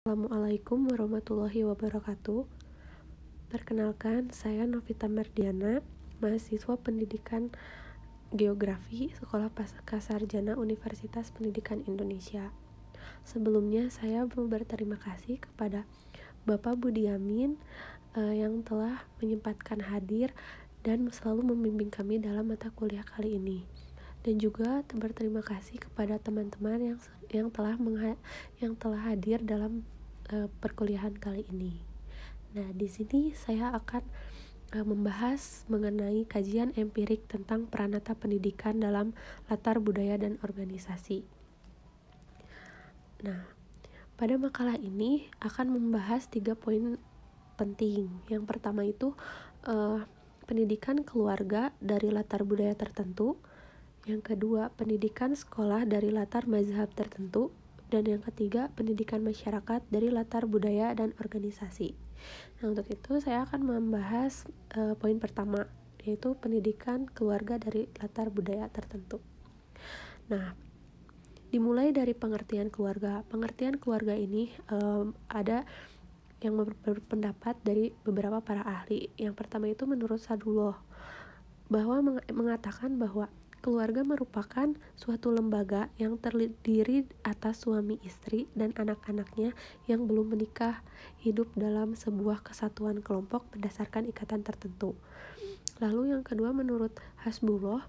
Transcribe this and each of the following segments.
Assalamualaikum warahmatullahi wabarakatuh. Perkenalkan, saya Novita Mardiana, mahasiswa pendidikan Geografi Sekolah Pascasarjana Universitas Pendidikan Indonesia. Sebelumnya, saya mau berterima kasih kepada Bapak Budi Amin yang telah menyempatkan hadir dan selalu membimbing kami dalam mata kuliah kali ini. Dan juga berterima kasih kepada teman-teman yang telah hadir dalam perkuliahan kali ini. Nah, di sini saya akan membahas mengenai kajian empirik tentang peranata pendidikan dalam latar budaya dan organisasi. Nah, pada makalah ini akan membahas 3 poin penting. Yang pertama itu pendidikan keluarga dari latar budaya tertentu. Yang kedua, pendidikan sekolah dari latar mazhab tertentu. Dan yang ketiga, pendidikan masyarakat dari latar budaya dan organisasi. Nah, untuk itu saya akan membahas poin pertama, yaitu pendidikan keluarga dari latar budaya tertentu. Nah, dimulai dari pengertian keluarga. Pengertian keluarga ini ada yang berpendapat dari beberapa para ahli. Yang pertama itu menurut Sadullah, bahwa mengatakan bahwa keluarga merupakan suatu lembaga yang terdiri atas suami istri dan anak-anaknya yang belum menikah, hidup dalam sebuah kesatuan kelompok berdasarkan ikatan tertentu. Lalu yang kedua menurut Hasbullah,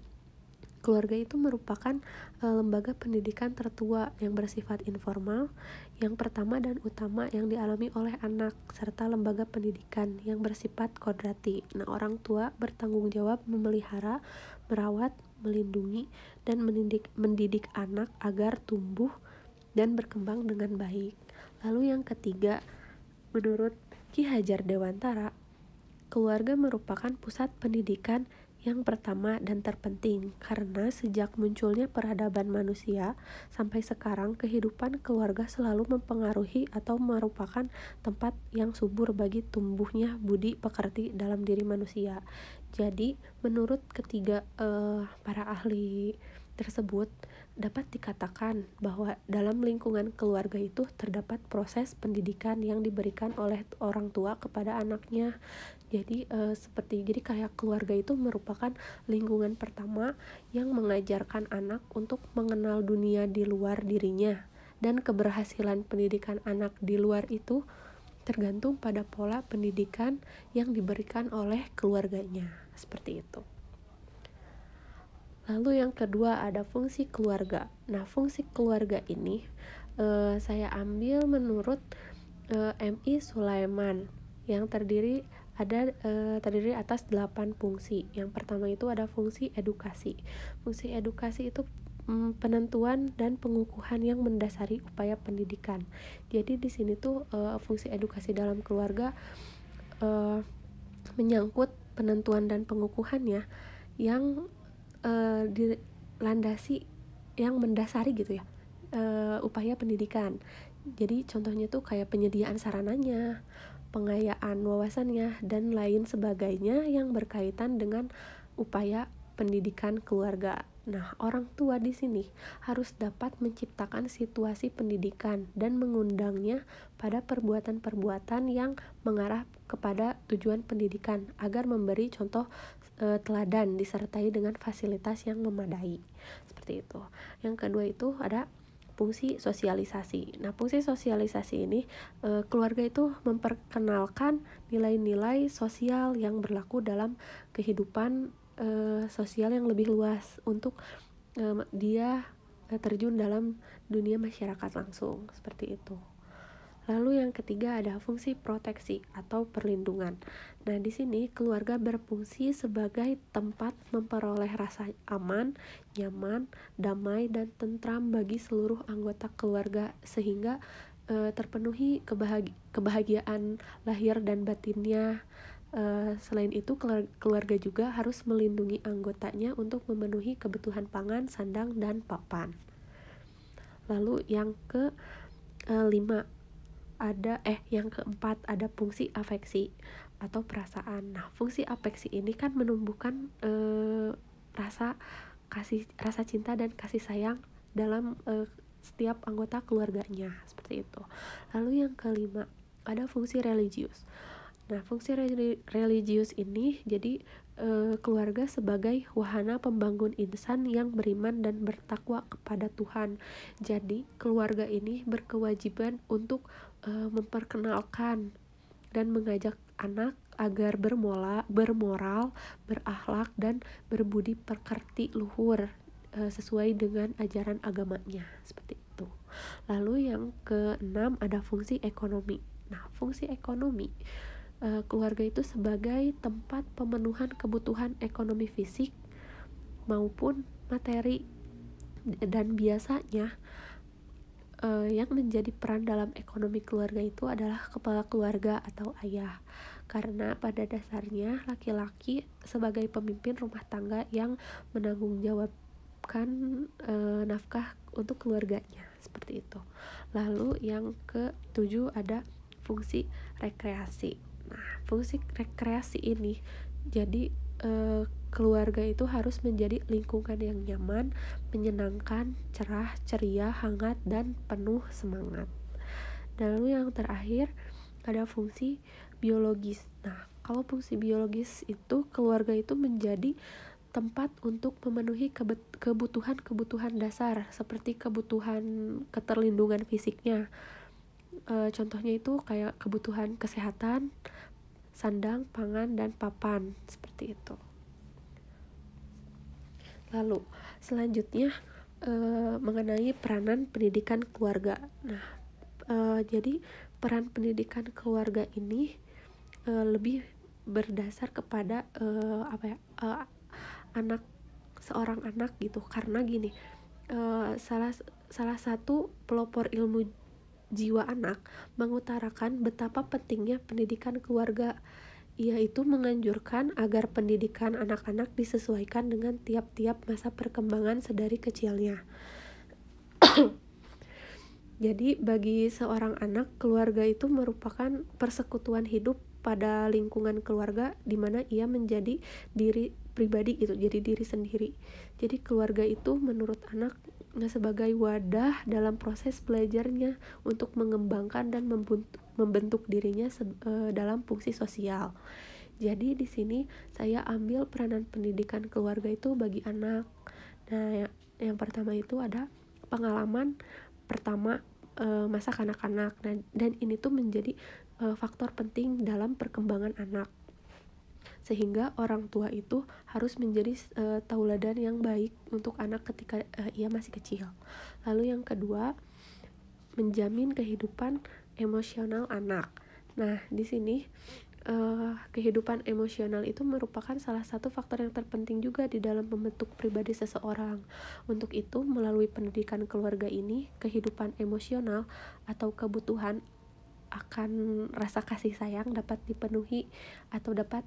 keluarga itu merupakan lembaga pendidikan tertua yang bersifat informal, yang pertama dan utama yang dialami oleh anak, serta lembaga pendidikan yang bersifat kodrati. Nah, orang tua bertanggung jawab memelihara, merawat, melindungi, dan mendidik anak agar tumbuh dan berkembang dengan baik. Lalu yang ketiga, menurut Ki Hajar Dewantara, keluarga merupakan pusat pendidikan yang pertama dan terpenting, karena sejak munculnya peradaban manusia sampai sekarang, kehidupan keluarga selalu mempengaruhi atau merupakan tempat yang subur bagi tumbuhnya budi pekerti dalam diri manusia. Jadi, menurut ketiga para ahli tersebut, dapat dikatakan bahwa dalam lingkungan keluarga itu terdapat proses pendidikan yang diberikan oleh orang tua kepada anaknya. Jadi kayak keluarga itu merupakan lingkungan pertama yang mengajarkan anak untuk mengenal dunia di luar dirinya, dan keberhasilan pendidikan anak di luar itu tergantung pada pola pendidikan yang diberikan oleh keluarganya. Seperti itu. Lalu yang kedua ada fungsi keluarga. Nah, fungsi keluarga ini saya ambil menurut M.I. Sulaiman yang terdiri atas 8 fungsi. Yang pertama itu ada fungsi edukasi. Fungsi edukasi itu penentuan dan pengukuhan yang mendasari upaya pendidikan. Jadi di sini tuh fungsi edukasi dalam keluarga menyangkut penentuan dan pengukuhannya yang dilandasi, yang mendasari gitu ya, upaya pendidikan. Jadi contohnya tuh kayak penyediaan sarananya, pengayaan wawasannya, dan lain sebagainya yang berkaitan dengan upaya pendidikan keluarga. Nah, orang tua di sini harus dapat menciptakan situasi pendidikan dan mengundangnya pada perbuatan-perbuatan yang mengarah kepada tujuan pendidikan agar memberi contoh teladan disertai dengan fasilitas yang memadai. Seperti itu. Yang kedua itu ada fungsi sosialisasi. Nah, fungsi sosialisasi ini keluarga itu memperkenalkan nilai-nilai sosial yang berlaku dalam kehidupan sosial yang lebih luas untuk dia terjun dalam dunia masyarakat langsung. Seperti itu. Lalu yang ketiga ada fungsi proteksi atau perlindungan. Nah, di sini keluarga berfungsi sebagai tempat memperoleh rasa aman, nyaman, damai, dan tentram bagi seluruh anggota keluarga sehingga terpenuhi kebahagiaan lahir dan batinnya. Selain itu, keluarga juga harus melindungi anggotanya untuk memenuhi kebutuhan pangan, sandang, dan papan. Lalu yang yang keempat ada fungsi afeksi atau perasaan. Nah, fungsi afeksi ini kan menumbuhkan rasa cinta dan kasih sayang dalam setiap anggota keluarganya, seperti itu. Lalu yang kelima, ada fungsi religius. Nah, fungsi religius ini jadi keluarga sebagai wahana pembangun insan yang beriman dan bertakwa kepada Tuhan. Jadi, keluarga ini berkewajiban untuk memperkenalkan dan mengajak anak agar bermoral, berakhlak, dan berbudi pekerti luhur sesuai dengan ajaran agamanya, seperti itu. Lalu yang keenam ada fungsi ekonomi. Nah, fungsi ekonomi, keluarga itu sebagai tempat pemenuhan kebutuhan ekonomi fisik maupun materi, dan biasanya yang menjadi peran dalam ekonomi keluarga itu adalah kepala keluarga atau ayah, karena pada dasarnya laki-laki sebagai pemimpin rumah tangga yang menanggung jawabkan nafkah untuk keluarganya, seperti itu. Lalu yang ketujuh ada fungsi rekreasi. Nah, fungsi rekreasi ini jadi keluarga itu harus menjadi lingkungan yang nyaman, menyenangkan, cerah, ceria, hangat, dan penuh semangat. Dan lalu yang terakhir ada fungsi biologis. Nah, kalau fungsi biologis itu keluarga itu menjadi tempat untuk memenuhi kebutuhan dasar seperti kebutuhan keterlindungan fisiknya. Contohnya itu kayak kebutuhan kesehatan, sandang, pangan, dan papan, seperti itu. Lalu selanjutnya mengenai peranan pendidikan keluarga. Nah, jadi peran pendidikan keluarga ini lebih berdasar kepada seorang anak gitu, karena gini, salah satu pelopor ilmu jiwa anak mengutarakan betapa pentingnya pendidikan keluarga, yaitu menganjurkan agar pendidikan anak-anak disesuaikan dengan tiap-tiap masa perkembangan sedari kecilnya. Jadi bagi seorang anak, keluarga itu merupakan persekutuan hidup pada lingkungan keluarga di mana ia menjadi diri pribadi gitu, jadi diri sendiri. Jadi keluarga itu menurut anak sebagai wadah dalam proses belajarnya untuk mengembangkan dan membentuk dirinya dalam fungsi sosial. Jadi di sini saya ambil peranan pendidikan keluarga itu bagi anak. Nah, yang pertama itu ada pengalaman pertama masa kanak-kanak, dan ini tuh menjadi faktor penting dalam perkembangan anak, sehingga orang tua itu harus menjadi tauladan yang baik untuk anak ketika ia masih kecil. Lalu yang kedua, menjamin kehidupan emosional anak. Nah, di sini kehidupan emosional itu merupakan salah satu faktor yang terpenting juga di dalam membentuk pribadi seseorang. Untuk itu, melalui pendidikan keluarga ini, kehidupan emosional atau kebutuhan akan rasa kasih sayang dapat dipenuhi atau dapat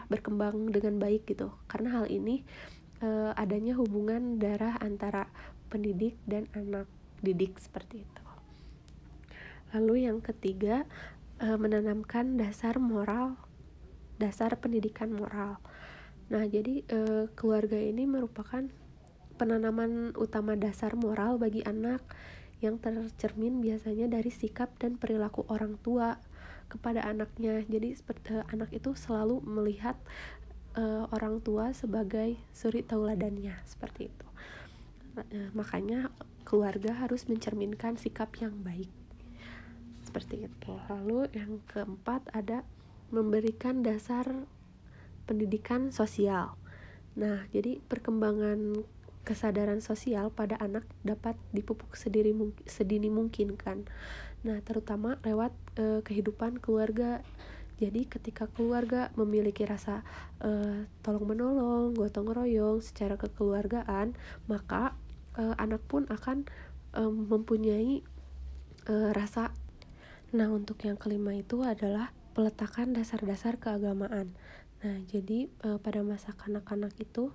berkembang dengan baik gitu. Karena hal ini adanya hubungan darah antara pendidik dan anak didik, seperti itu. Lalu yang ketiga, menanamkan dasar pendidikan moral. Nah, jadi keluarga ini merupakan penanaman utama dasar moral bagi anak yang tercermin biasanya dari sikap dan perilaku orang tua kepada anaknya. Jadi anak itu selalu melihat orang tua sebagai suri tauladannya, seperti itu. Makanya keluarga harus mencerminkan sikap yang baik, seperti itu. Lalu yang keempat ada memberikan dasar pendidikan sosial. Nah, jadi perkembangan kesadaran sosial pada anak dapat dipupuk sedini mungkin kan. Nah, terutama lewat kehidupan keluarga. Jadi ketika keluarga memiliki rasa tolong menolong, gotong royong secara kekeluargaan, maka anak pun akan mempunyai rasa. Nah, untuk yang kelima itu adalah peletakan dasar-dasar keagamaan. Nah, jadi pada masa kanak-kanak itu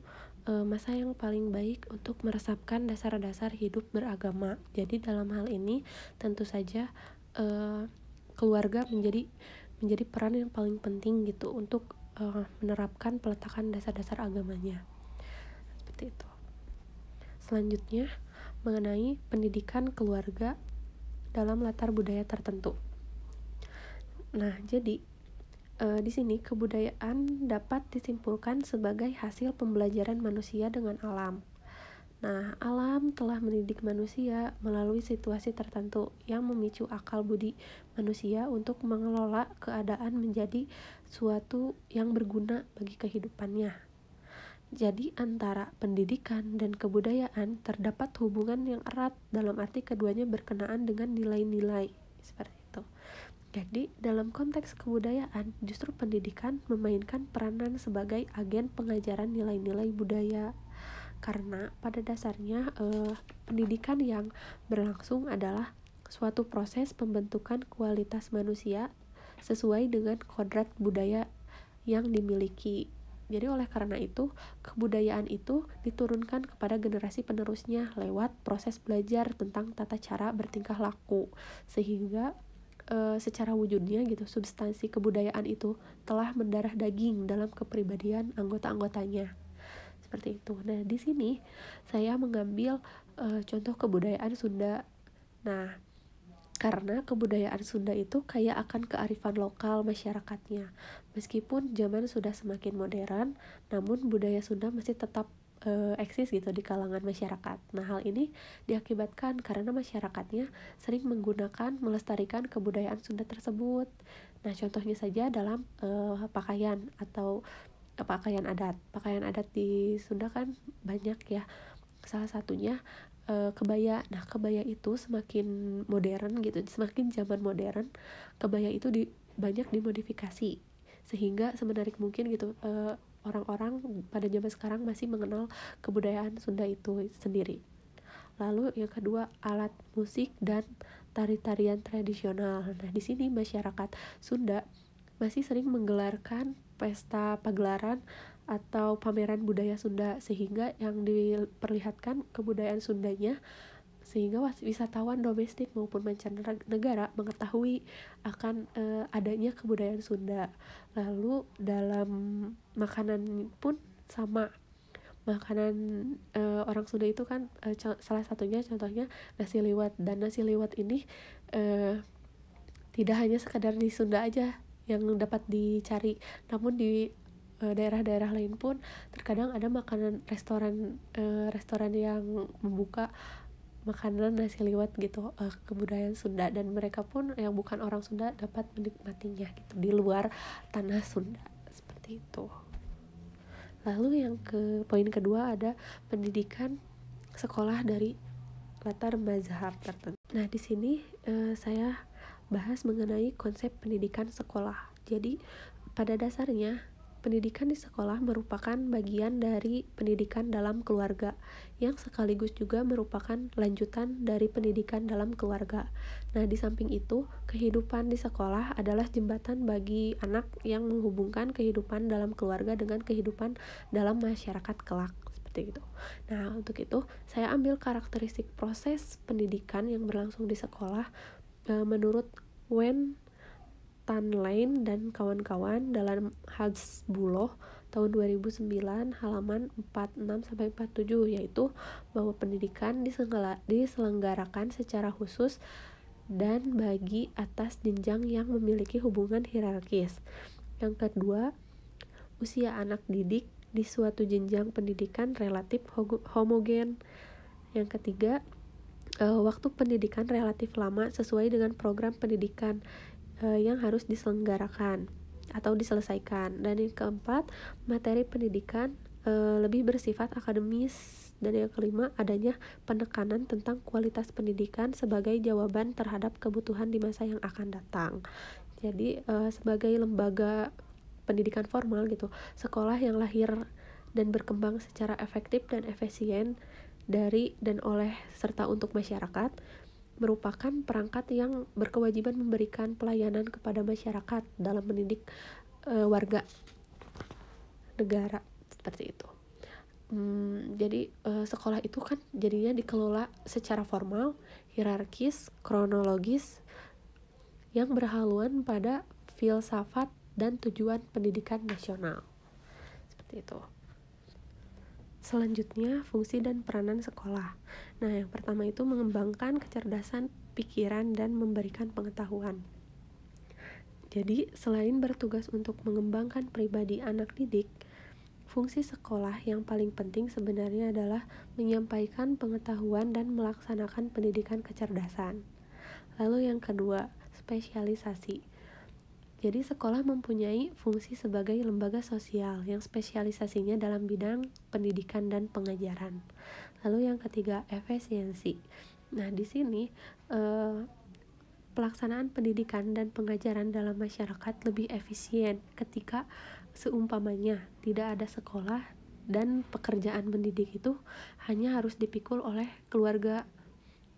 masa yang paling baik untuk meresapkan dasar-dasar hidup beragama. Jadi dalam hal ini tentu saja keluarga menjadi peran yang paling penting gitu untuk menerapkan peletakan dasar-dasar agamanya. Seperti itu. Selanjutnya, mengenai pendidikan keluarga dalam latar budaya tertentu. Nah, jadi di sini kebudayaan dapat disimpulkan sebagai hasil pembelajaran manusia dengan alam. Nah, alam telah mendidik manusia melalui situasi tertentu yang memicu akal budi manusia untuk mengelola keadaan menjadi suatu yang berguna bagi kehidupannya. Jadi antara pendidikan dan kebudayaan terdapat hubungan yang erat dalam arti keduanya berkenaan dengan nilai-nilai seperti itu. Jadi dalam konteks kebudayaan justru pendidikan memainkan peranan sebagai agen pengajaran nilai-nilai budaya. Karena pada dasarnya pendidikan yang berlangsung adalah suatu proses pembentukan kualitas manusia sesuai dengan kodrat budaya yang dimiliki. Jadi oleh karena itu, kebudayaan itu diturunkan kepada generasi penerusnya lewat proses belajar tentang tata cara bertingkah laku, sehingga secara wujudnya gitu, substansi kebudayaan itu telah mendarah daging dalam kepribadian anggota-anggotanya. Seperti itu. Nah, di sini saya mengambil contoh kebudayaan Sunda. Nah, karena kebudayaan Sunda itu kaya akan kearifan lokal masyarakatnya. Meskipun zaman sudah semakin modern, namun budaya Sunda masih tetap eksis gitu di kalangan masyarakat. Nah, hal ini diakibatkan karena masyarakatnya sering menggunakan melestarikan kebudayaan Sunda tersebut. Nah, contohnya saja dalam pakaian atau pakaian adat. Pakaian adat di Sunda kan banyak ya. Salah satunya kebaya. Nah, kebaya itu semakin modern gitu, semakin zaman modern, kebaya itu banyak dimodifikasi sehingga semenarik mungkin gitu orang-orang pada zaman sekarang masih mengenal kebudayaan Sunda itu sendiri. Lalu yang kedua, alat musik dan tari-tarian tradisional. Nah, di sini masyarakat Sunda masih sering menggelarkan pesta pagelaran atau pameran budaya Sunda, sehingga yang diperlihatkan kebudayaan Sundanya, sehingga wisatawan domestik maupun mancanegara mengetahui akan adanya kebudayaan Sunda. Lalu dalam makanan pun sama. Makanan orang Sunda itu kan salah satunya contohnya nasi liwet, dan nasi liwet ini tidak hanya sekadar di Sunda aja yang dapat dicari, namun di daerah-daerah lain pun terkadang ada makanan restoran yang membuka makanan nasi liwet gitu, kebudayaan Sunda, dan mereka pun yang bukan orang Sunda dapat menikmatinya gitu di luar tanah Sunda seperti itu. Lalu yang poin kedua ada pendidikan sekolah dari latar mazhab tertentu. Nah, di sini saya bahas mengenai konsep pendidikan sekolah. Jadi pada dasarnya pendidikan di sekolah merupakan bagian dari pendidikan dalam keluarga, yang sekaligus juga merupakan lanjutan dari pendidikan dalam keluarga. Nah, di samping itu, kehidupan di sekolah adalah jembatan bagi anak yang menghubungkan kehidupan dalam keluarga dengan kehidupan dalam masyarakat kelak. Seperti itu. Nah, untuk itu, saya ambil karakteristik proses pendidikan yang berlangsung di sekolah menurut Wen Tanlein dan kawan-kawan dalam Hasbuloh tahun 2009 halaman 46-47, yaitu bahwa pendidikan diselenggarakan secara khusus dan bagi atas jenjang yang memiliki hubungan hierarkis. Yang kedua, usia anak didik di suatu jenjang pendidikan relatif homogen. Yang ketiga, waktu pendidikan relatif lama sesuai dengan program pendidikan yang harus diselenggarakan atau diselesaikan. Dan yang keempat, materi pendidikan lebih bersifat akademis. Dan yang kelima, adanya penekanan tentang kualitas pendidikan sebagai jawaban terhadap kebutuhan di masa yang akan datang. Jadi sebagai lembaga pendidikan formal gitu, sekolah yang lahir dan berkembang secara efektif dan efisien dari dan oleh serta untuk masyarakat merupakan perangkat yang berkewajiban memberikan pelayanan kepada masyarakat dalam mendidik warga negara seperti itu. Jadi sekolah itu kan jadinya dikelola secara formal, hierarkis, kronologis, yang berhaluan pada filsafat dan tujuan pendidikan nasional. Seperti itu. selanjutnya, fungsi dan peranan sekolah. Nah, yang pertama itu mengembangkan kecerdasan pikiran dan memberikan pengetahuan. Jadi, selain bertugas untuk mengembangkan pribadi anak didik, fungsi sekolah yang paling penting sebenarnya adalah menyampaikan pengetahuan dan melaksanakan pendidikan kecerdasan. Lalu yang kedua, spesialisasi. Jadi sekolah mempunyai fungsi sebagai lembaga sosial yang spesialisasinya dalam bidang pendidikan dan pengajaran. Lalu yang ketiga, efisiensi. Nah, di sini pelaksanaan pendidikan dan pengajaran dalam masyarakat lebih efisien ketika seumpamanya tidak ada sekolah dan pekerjaan mendidik itu hanya harus dipikul oleh keluarga.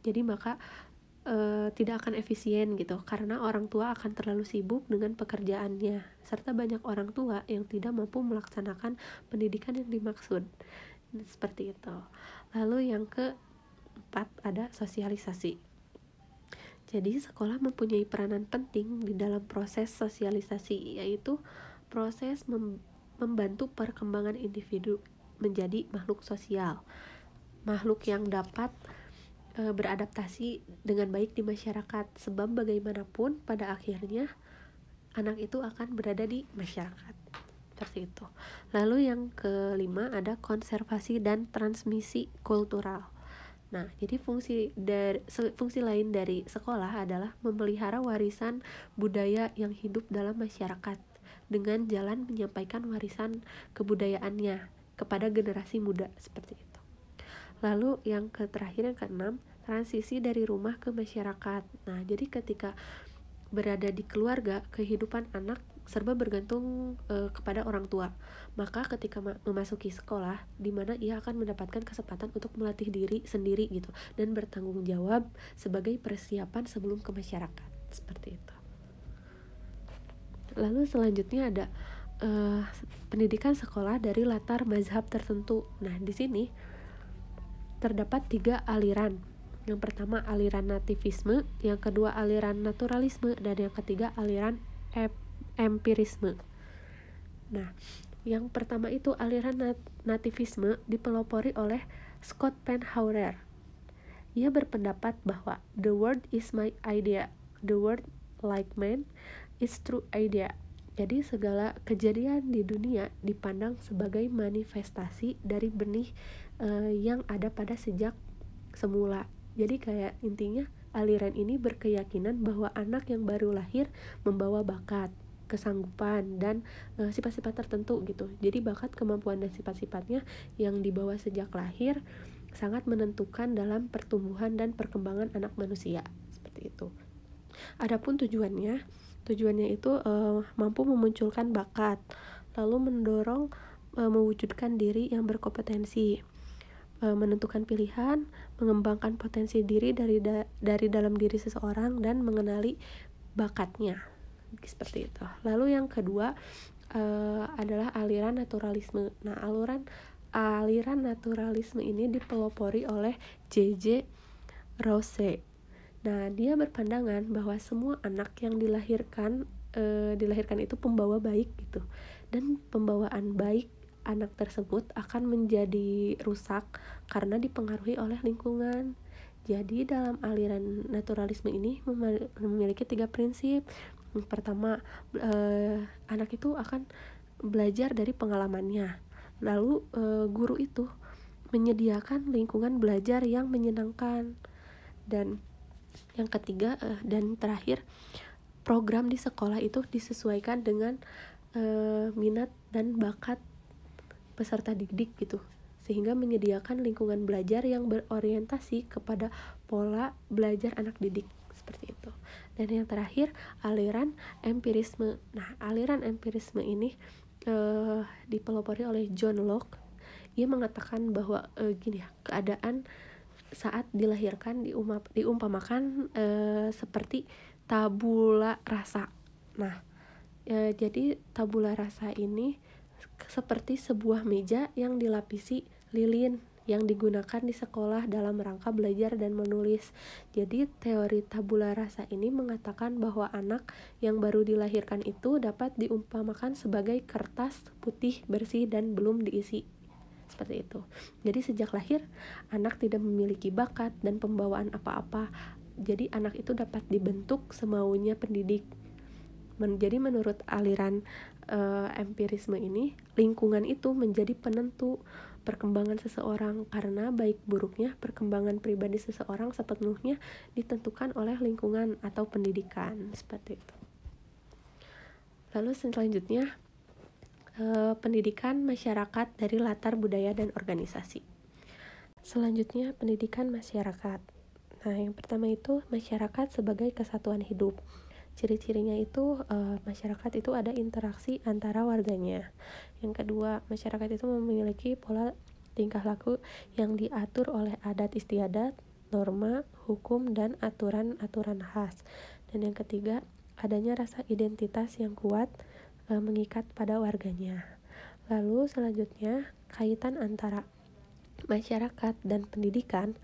Jadi maka tidak akan efisien gitu, karena orang tua akan terlalu sibuk dengan pekerjaannya, serta banyak orang tua yang tidak mampu melaksanakan pendidikan yang dimaksud. Seperti itu. Lalu yang keempat ada sosialisasi. Jadi sekolah mempunyai peranan penting di dalam proses sosialisasi, yaitu proses membantu perkembangan individu menjadi makhluk sosial, makhluk yang dapat beradaptasi dengan baik di masyarakat, sebab bagaimanapun pada akhirnya anak itu akan berada di masyarakat. Seperti itu. Lalu yang kelima ada konservasi dan transmisi kultural. Nah, jadi fungsi lain dari sekolah adalah memelihara warisan budaya yang hidup dalam masyarakat dengan jalan menyampaikan warisan kebudayaannya kepada generasi muda, seperti itu. Lalu yang terakhir, yang keenam, transisi dari rumah ke masyarakat. Nah, jadi ketika berada di keluarga, kehidupan anak serba bergantung kepada orang tua. Maka ketika memasuki sekolah, di mana ia akan mendapatkan kesempatan untuk melatih diri sendiri gitu, dan bertanggung jawab sebagai persiapan sebelum ke masyarakat. Seperti itu. Lalu selanjutnya ada pendidikan sekolah dari latar mazhab tertentu. Nah, di sini terdapat 3 aliran. Yang pertama aliran nativisme, yang kedua aliran naturalisme, dan yang ketiga aliran empirisme. Nah, yang pertama itu aliran nativisme dipelopori oleh Scott Penhauer. Ia berpendapat bahwa the world is my idea, the world like man is true idea. Jadi segala kejadian di dunia dipandang sebagai manifestasi dari benih yang ada pada sejak semula. Jadi kayak intinya aliran ini berkeyakinan bahwa anak yang baru lahir membawa bakat, kesanggupan, dan sifat-sifat tertentu gitu. Jadi bakat, kemampuan, dan sifat-sifatnya yang dibawa sejak lahir sangat menentukan dalam pertumbuhan dan perkembangan anak manusia. Seperti itu. Adapun tujuannya itu mampu memunculkan bakat, lalu mendorong mewujudkan diri yang berkompetensi, menentukan pilihan, mengembangkan potensi diri dari dalam diri seseorang, dan mengenali bakatnya. Seperti itu. Lalu yang kedua adalah aliran naturalisme. Nah, aliran naturalisme ini dipelopori oleh J.J. Rousseau. Nah, dia berpandangan bahwa semua anak yang dilahirkan itu pembawa baik gitu, dan pembawaan baik anak tersebut akan menjadi rusak karena dipengaruhi oleh lingkungan. Jadi dalam aliran naturalisme ini memiliki 3 prinsip. Yang pertama, anak itu akan belajar dari pengalamannya. Lalu guru itu menyediakan lingkungan belajar yang menyenangkan. Dan yang ketiga dan terakhir, program di sekolah itu disesuaikan dengan minat dan bakat peserta didik gitu, sehingga menyediakan lingkungan belajar yang berorientasi kepada pola belajar anak didik, seperti itu. Dan yang terakhir, aliran empirisme. Nah, aliran empirisme ini dipelopori oleh John Locke. Ia mengatakan bahwa keadaan saat dilahirkan diumpamakan seperti tabula rasa. Nah, jadi tabula rasa ini seperti sebuah meja yang dilapisi lilin yang digunakan di sekolah dalam rangka belajar dan menulis. Jadi teori tabula rasa ini mengatakan bahwa anak yang baru dilahirkan itu dapat diumpamakan sebagai kertas putih bersih dan belum diisi. seperti itu. Jadi sejak lahir anak tidak memiliki bakat dan pembawaan apa-apa. Jadi anak itu dapat dibentuk semaunya pendidik. Jadi menurut aliran empirisme ini, lingkungan itu menjadi penentu perkembangan seseorang, karena baik buruknya perkembangan pribadi seseorang sepenuhnya ditentukan oleh lingkungan atau pendidikan, seperti itu. Lalu selanjutnya, pendidikan masyarakat dari latar budaya dan organisasi. Selanjutnya, pendidikan masyarakat. Nah, yang pertama itu masyarakat sebagai kesatuan hidup. Ciri-cirinya itu masyarakat itu ada interaksi antara warganya. Yang kedua, masyarakat itu memiliki pola tingkah laku yang diatur oleh adat istiadat, norma, hukum, dan aturan-aturan khas. Dan yang ketiga, adanya rasa identitas yang kuat mengikat pada warganya. Lalu selanjutnya, kaitan antara masyarakat dan pendidikan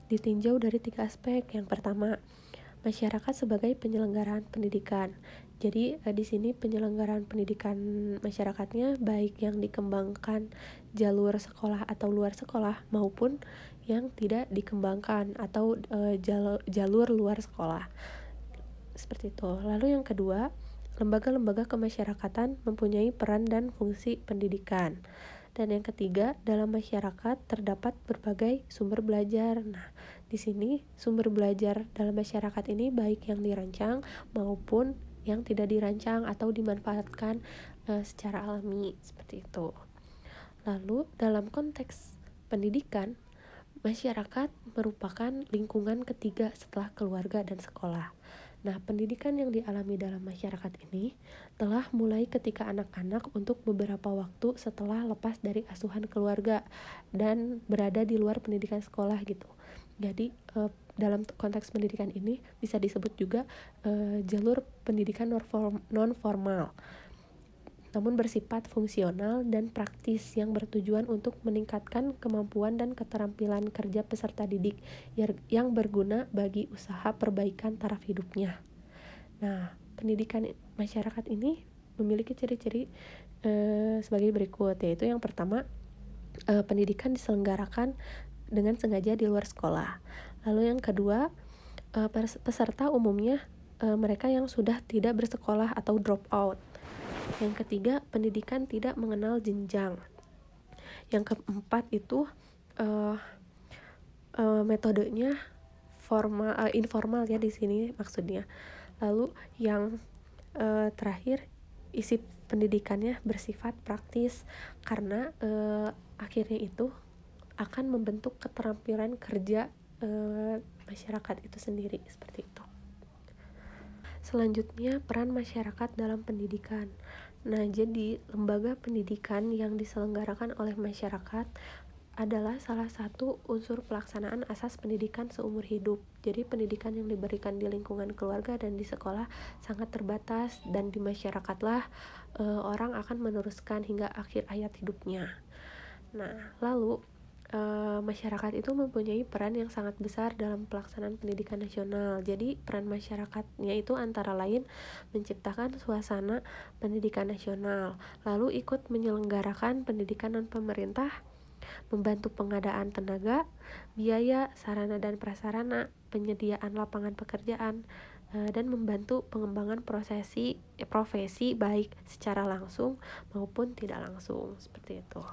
ditinjau dari 3 aspek. Yang pertama, masyarakat sebagai penyelenggaraan pendidikan. Jadi di sini penyelenggaraan pendidikan masyarakatnya baik yang dikembangkan jalur sekolah atau luar sekolah maupun yang tidak dikembangkan atau jalur luar sekolah. Seperti itu. Lalu yang kedua, lembaga-lembaga kemasyarakatan mempunyai peran dan fungsi pendidikan. Dan yang ketiga, dalam masyarakat terdapat berbagai sumber belajar. Nah, di sini sumber belajar dalam masyarakat ini baik yang dirancang maupun yang tidak dirancang atau dimanfaatkan secara alami, seperti itu. Lalu dalam konteks pendidikan, masyarakat merupakan lingkungan ketiga setelah keluarga dan sekolah. Nah, pendidikan yang dialami dalam masyarakat ini telah mulai ketika anak-anak untuk beberapa waktu setelah lepas dari asuhan keluarga dan berada di luar pendidikan sekolah gitu. Jadi dalam konteks pendidikan ini bisa disebut juga jalur pendidikan non formal, namun bersifat fungsional dan praktis yang bertujuan untuk meningkatkan kemampuan dan keterampilan kerja peserta didik yang berguna bagi usaha perbaikan taraf hidupnya. Nah, pendidikan masyarakat ini memiliki ciri-ciri sebagai berikut, yaitu yang pertama, pendidikan diselenggarakan dengan sengaja di luar sekolah. Lalu yang kedua, peserta umumnya mereka yang sudah tidak bersekolah atau drop out. Yang ketiga, pendidikan tidak mengenal jenjang. Yang keempat itu metodenya informal ya di sini maksudnya. Lalu yang terakhir, isi pendidikannya bersifat praktis karena akhirnya itu akan membentuk keterampilan kerja masyarakat itu sendiri, seperti itu. Selanjutnya, peran masyarakat dalam pendidikan. Nah, jadi lembaga pendidikan yang diselenggarakan oleh masyarakat adalah salah satu unsur pelaksanaan asas pendidikan seumur hidup. Jadi pendidikan yang diberikan di lingkungan keluarga dan di sekolah sangat terbatas, dan di masyarakatlah orang akan meneruskan hingga akhir hayat hidupnya. Nah, lalu masyarakat itu mempunyai peran yang sangat besar dalam pelaksanaan pendidikan nasional. Jadi peran masyarakatnya itu antara lain menciptakan suasana pendidikan nasional, lalu ikut menyelenggarakan pendidikan non pemerintah, membantu pengadaan tenaga, biaya, sarana dan prasarana, penyediaan lapangan pekerjaan, dan membantu pengembangan profesi baik secara langsung maupun tidak langsung, seperti itu.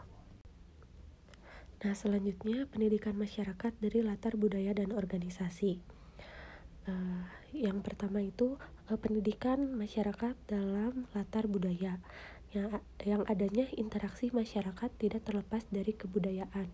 Nah, selanjutnya pendidikan masyarakat dari latar budaya dan organisasi. Yang pertama itu pendidikan masyarakat dalam latar budaya, yang adanya interaksi masyarakat tidak terlepas dari kebudayaan.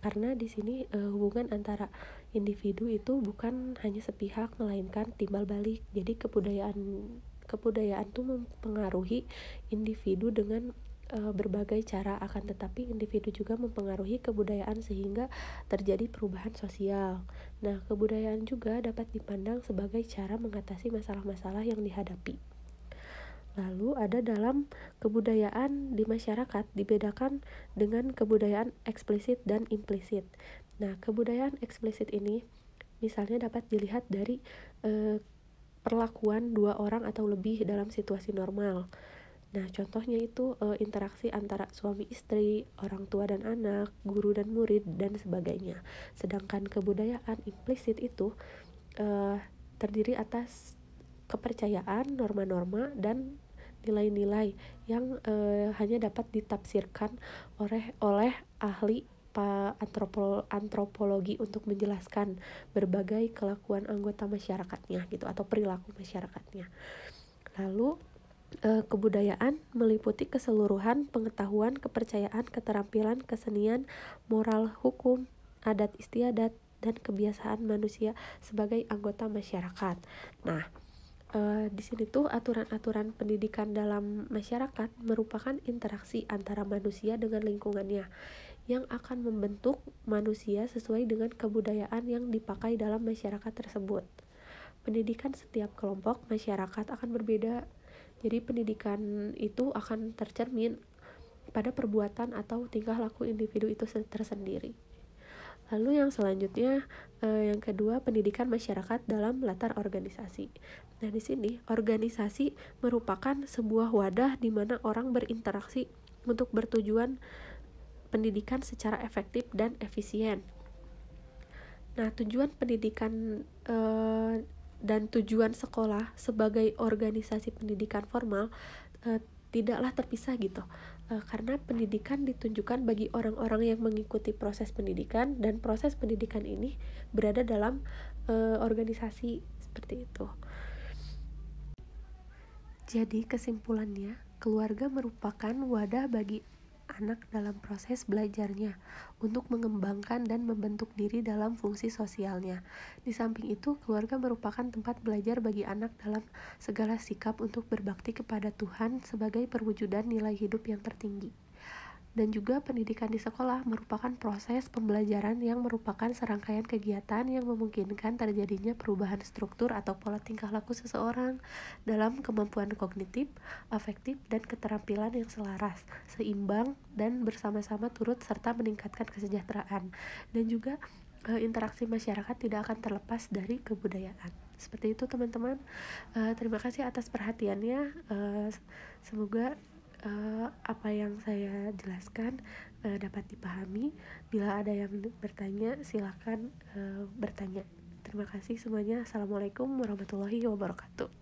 Karena di sini hubungan antara individu itu bukan hanya sepihak melainkan timbal balik. Jadi kebudayaan itu mempengaruhi individu dengan berbagai cara, akan tetapi individu juga mempengaruhi kebudayaan sehingga terjadi perubahan sosial. Nah, kebudayaan juga dapat dipandang sebagai cara mengatasi masalah-masalah yang dihadapi. Lalu ada dalam kebudayaan di masyarakat dibedakan dengan kebudayaan eksplisit dan implisit. Nah, kebudayaan eksplisit ini misalnya dapat dilihat dari perlakuan dua orang atau lebih dalam situasi normal. Nah, contohnya itu interaksi antara suami istri, orang tua dan anak, guru dan murid, dan sebagainya. Sedangkan kebudayaan implisit itu uh, terdiri atas kepercayaan, norma-norma, dan nilai-nilai yang hanya dapat ditafsirkan oleh ahli antropologi untuk menjelaskan berbagai kelakuan anggota masyarakatnya gitu atau perilaku masyarakatnya. Lalu kebudayaan meliputi keseluruhan pengetahuan, kepercayaan, keterampilan, kesenian, moral, hukum, adat istiadat, dan kebiasaan manusia sebagai anggota masyarakat. Nah, di sini tuh aturan-aturan pendidikan dalam masyarakat merupakan interaksi antara manusia dengan lingkungannya yang akan membentuk manusia sesuai dengan kebudayaan yang dipakai dalam masyarakat tersebut. Pendidikan setiap kelompok masyarakat akan berbeda. Jadi pendidikan itu akan tercermin pada perbuatan atau tingkah laku individu itu tersendiri. Lalu yang selanjutnya, yang kedua, pendidikan masyarakat dalam latar organisasi. Nah, di sini organisasi merupakan sebuah wadah di mana orang berinteraksi untuk bertujuan pendidikan secara efektif dan efisien. Nah, tujuan pendidikan dan tujuan sekolah sebagai organisasi pendidikan formal tidaklah terpisah gitu, karena pendidikan ditunjukkan bagi orang-orang yang mengikuti proses pendidikan dan proses pendidikan ini berada dalam organisasi seperti itu. Jadi kesimpulannya, keluarga merupakan wadah bagi anak dalam proses belajarnya untuk mengembangkan dan membentuk diri dalam fungsi sosialnya. Di samping itu, keluarga merupakan tempat belajar bagi anak dalam segala sikap untuk berbakti kepada Tuhan sebagai perwujudan nilai hidup yang tertinggi. Dan juga pendidikan di sekolah merupakan proses pembelajaran yang merupakan serangkaian kegiatan yang memungkinkan terjadinya perubahan struktur atau pola tingkah laku seseorang dalam kemampuan kognitif, afektif, dan keterampilan yang selaras, seimbang, dan bersama-sama turut serta meningkatkan kesejahteraan. Dan juga interaksi masyarakat tidak akan terlepas dari kebudayaan. Seperti itu teman-teman. Terima kasih atas perhatiannya. Semoga apa yang saya jelaskan dapat dipahami. Bila ada yang bertanya, silakan bertanya. Terima kasih semuanya. Assalamualaikum warahmatullahi wabarakatuh.